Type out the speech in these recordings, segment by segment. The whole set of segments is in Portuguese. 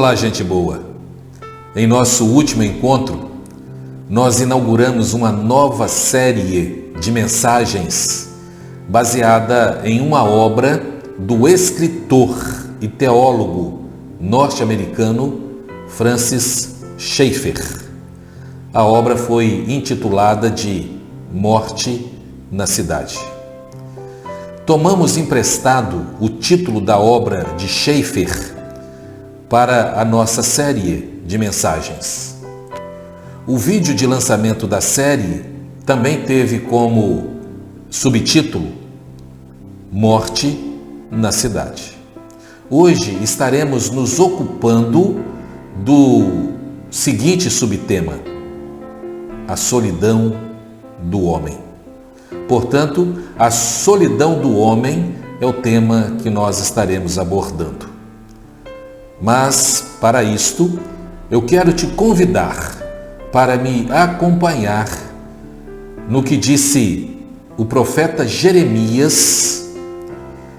Olá, gente boa! Em nosso último encontro, nós inauguramos uma nova série de mensagens baseada em uma obra do escritor e teólogo norte-americano Francis Schaeffer. A obra foi intitulada de Morte na Cidade. Tomamos emprestado o título da obra de Schaeffer para a nossa série de mensagens. O vídeo de lançamento da série também teve como subtítulo Morte na Cidade. Hoje estaremos nos ocupando do seguinte subtema: a solidão do homem. Portanto, a solidão do homem é o tema que nós estaremos abordando. Mas, para isto, eu quero te convidar para me acompanhar no que disse o profeta Jeremias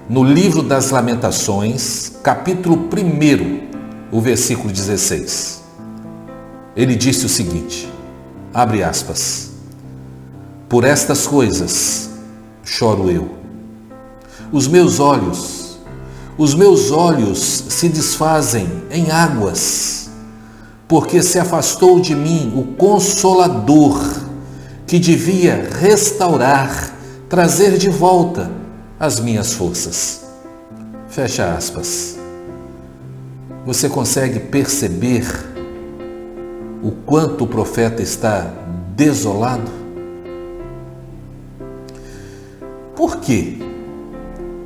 no livro das Lamentações, capítulo 1, o versículo 16. Ele disse o seguinte, abre aspas, por estas coisas choro eu. Os meus olhos se desfazem em águas, porque se afastou de mim o Consolador, que devia restaurar, trazer de volta as minhas forças. Fecha aspas. Você consegue perceber o quanto o profeta está desolado? Por quê?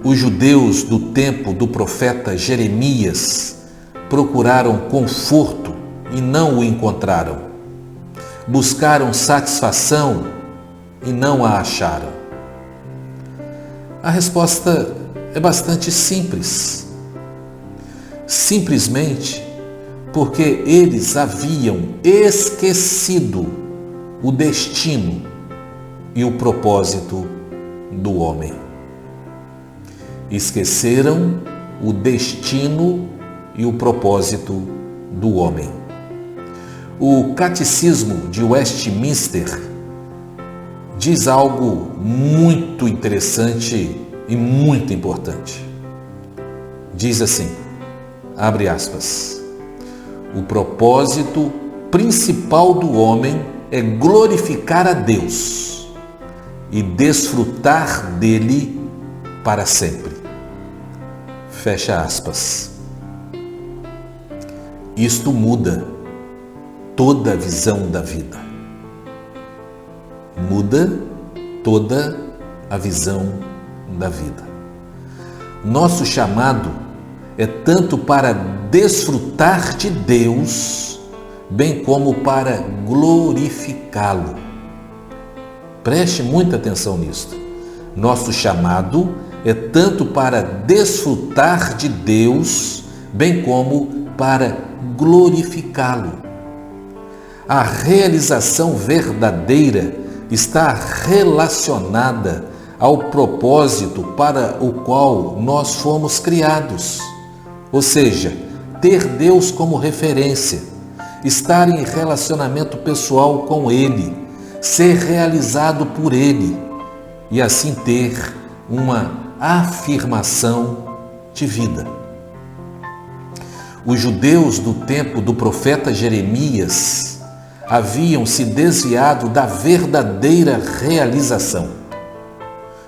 Os judeus do tempo do profeta Jeremias procuraram conforto e não o encontraram. Buscaram satisfação e não a acharam. A resposta é bastante simples. Simplesmente porque eles haviam esquecido o destino e o propósito do homem. Esqueceram o destino e o propósito do homem. O Catecismo de Westminster diz algo muito interessante e muito importante. Diz assim, abre aspas, o propósito principal do homem é glorificar a Deus e desfrutar dele para sempre. Fecha aspas. Isto muda toda a visão da vida. Muda toda a visão da vida. Nosso chamado é tanto para desfrutar de Deus, bem como para glorificá-lo. Preste muita atenção nisto. Nosso chamado é tanto para desfrutar de Deus, bem como para glorificá-lo. A realização verdadeira está relacionada ao propósito para o qual nós fomos criados. Ou seja, ter Deus como referência, estar em relacionamento pessoal com Ele, ser realizado por Ele e assim ter uma afirmação de vida. Os judeus do tempo do profeta Jeremias haviam se desviado da verdadeira realização.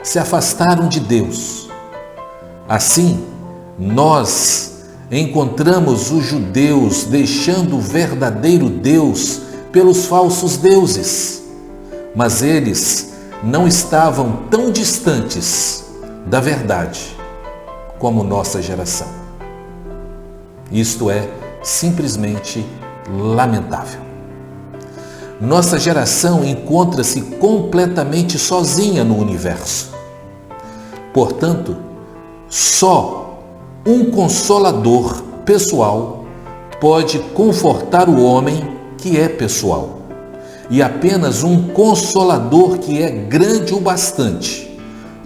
Se afastaram de Deus. Assim, nós encontramos os judeus deixando o verdadeiro Deus pelos falsos deuses, mas eles não estavam tão distantes da verdade como nossa geração. Isto é simplesmente lamentável. Nossa geração encontra-se completamente sozinha no universo. Portanto, só um consolador pessoal pode confortar o homem que é pessoal, e apenas um consolador que é grande o bastante,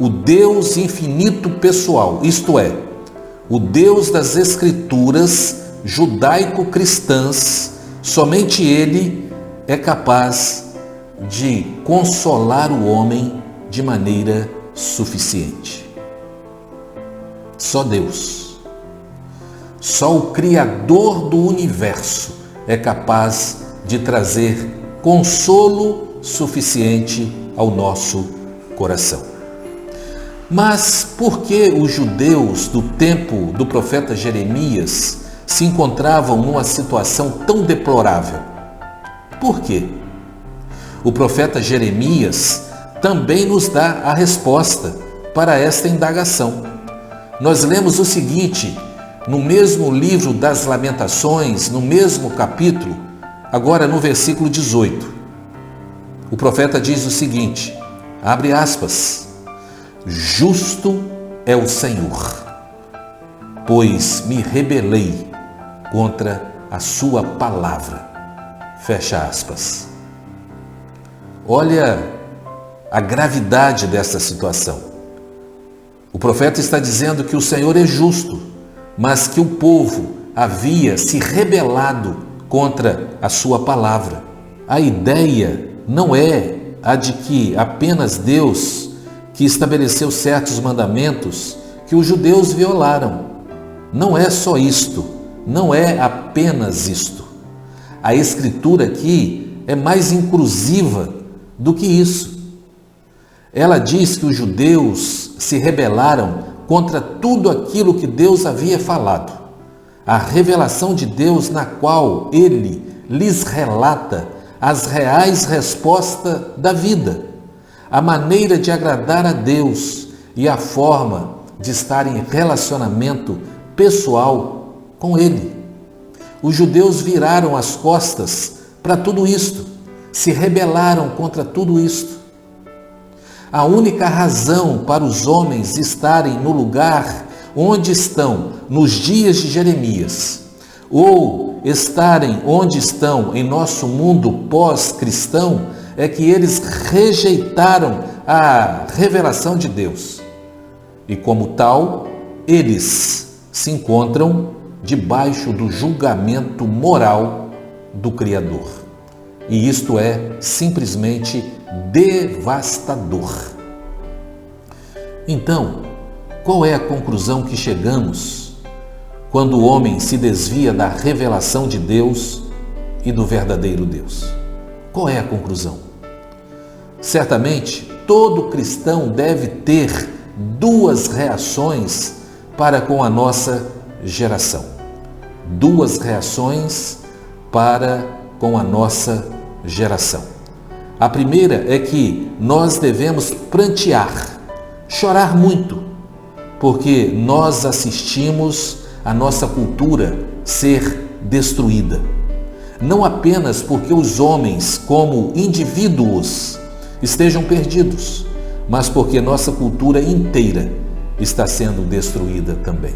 o Deus infinito pessoal, isto é, o Deus das Escrituras, judaico-cristãs, somente Ele é capaz de consolar o homem de maneira suficiente. Só Deus, só o Criador do universo é capaz de trazer consolo suficiente ao nosso coração. Mas por que os judeus do tempo do profeta Jeremias se encontravam numa situação tão deplorável? Por quê? O profeta Jeremias também nos dá a resposta para esta indagação. Nós lemos o seguinte, no mesmo livro das Lamentações, no mesmo capítulo, agora no versículo 18. O profeta diz o seguinte, abre aspas, justo é o Senhor, pois me rebelei contra a sua palavra. Fecha aspas. Olha a gravidade dessa situação. O profeta está dizendo que o Senhor é justo, mas que o povo havia se rebelado contra a sua palavra. A ideia não é a de que apenas Deus, que estabeleceu certos mandamentos, que os judeus violaram. Não é só isto, não é apenas isto. A Escritura aqui é mais inclusiva do que isso. Ela diz que os judeus se rebelaram contra tudo aquilo que Deus havia falado. A revelação de Deus na qual Ele lhes relata as reais respostas da vida, a maneira de agradar a Deus e a forma de estar em relacionamento pessoal com Ele. Os judeus viraram as costas para tudo isto, se rebelaram contra tudo isto. A única razão para os homens estarem no lugar onde estão nos dias de Jeremias, ou estarem onde estão em nosso mundo pós-cristão, é que eles rejeitaram a revelação de Deus. E como tal, eles se encontram debaixo do julgamento moral do Criador. E isto é simplesmente devastador. Então, qual é a conclusão que chegamos quando o homem se desvia da revelação de Deus e do verdadeiro Deus? Qual é a conclusão? Certamente, todo cristão deve ter duas reações para com a nossa geração. Duas reações para com a nossa geração. A primeira é que nós devemos prantear, chorar muito, porque nós assistimos a nossa cultura ser destruída. Não apenas porque os homens, como indivíduos, estejam perdidos, mas porque nossa cultura inteira está sendo destruída também.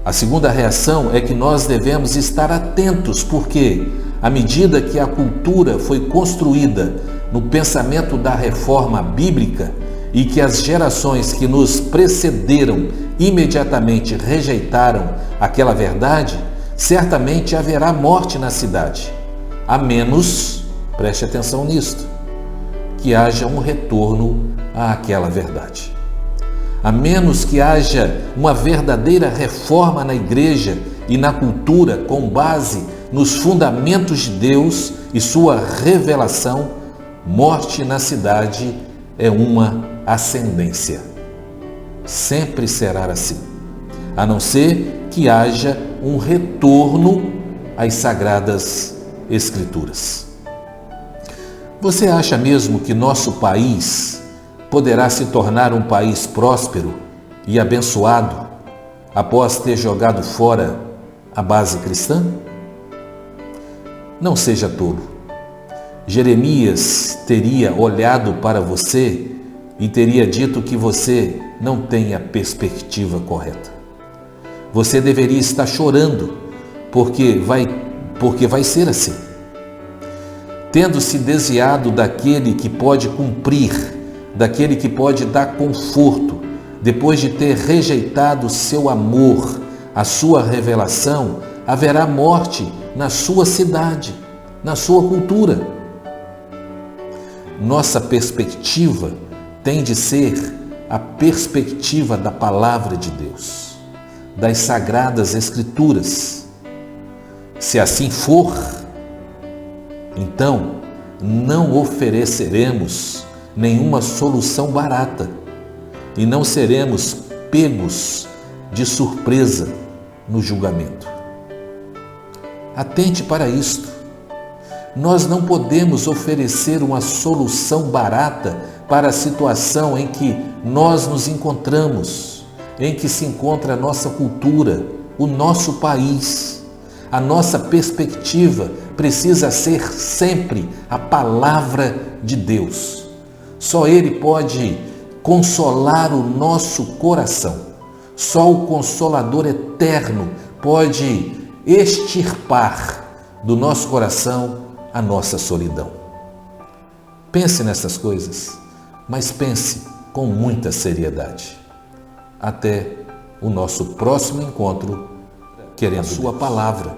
A segunda reação é que nós devemos estar atentos, porque à medida que a cultura foi construída no pensamento da reforma bíblica e que as gerações que nos precederam imediatamente rejeitaram aquela verdade, certamente haverá morte na cidade, a menos, preste atenção nisto, que haja um retorno àquela verdade. A menos que haja uma verdadeira reforma na igreja e na cultura com base nos fundamentos de Deus e sua revelação, morte na cidade é uma ascendência. Sempre será assim, a não ser que haja um retorno às Sagradas Escrituras. Você acha mesmo que nosso país poderá se tornar um país próspero e abençoado após ter jogado fora a base cristã? Não seja tolo. Jeremias teria olhado para você e teria dito que você não tem a perspectiva correta. Você deveria estar chorando, porque vai ser assim. Tendo se desviado daquele que pode cumprir, daquele que pode dar conforto, depois de ter rejeitado seu amor, a sua revelação, haverá morte na sua cidade, na sua cultura. Nossa perspectiva tem de ser a perspectiva da palavra de Deus, das sagradas Escrituras. Se assim for, então não ofereceremos nenhuma solução barata e não seremos pegos de surpresa no julgamento. Atente para isto. Nós não podemos oferecer uma solução barata para a situação em que nós nos encontramos, em que se encontra a nossa cultura, o nosso país. A nossa perspectiva precisa ser sempre a palavra de Deus. Só Ele pode consolar o nosso coração. Só o Consolador eterno pode extirpar do nosso coração a nossa solidão. Pense nessas coisas, mas pense com muita seriedade. Até o nosso próximo encontro, querendo a sua palavra.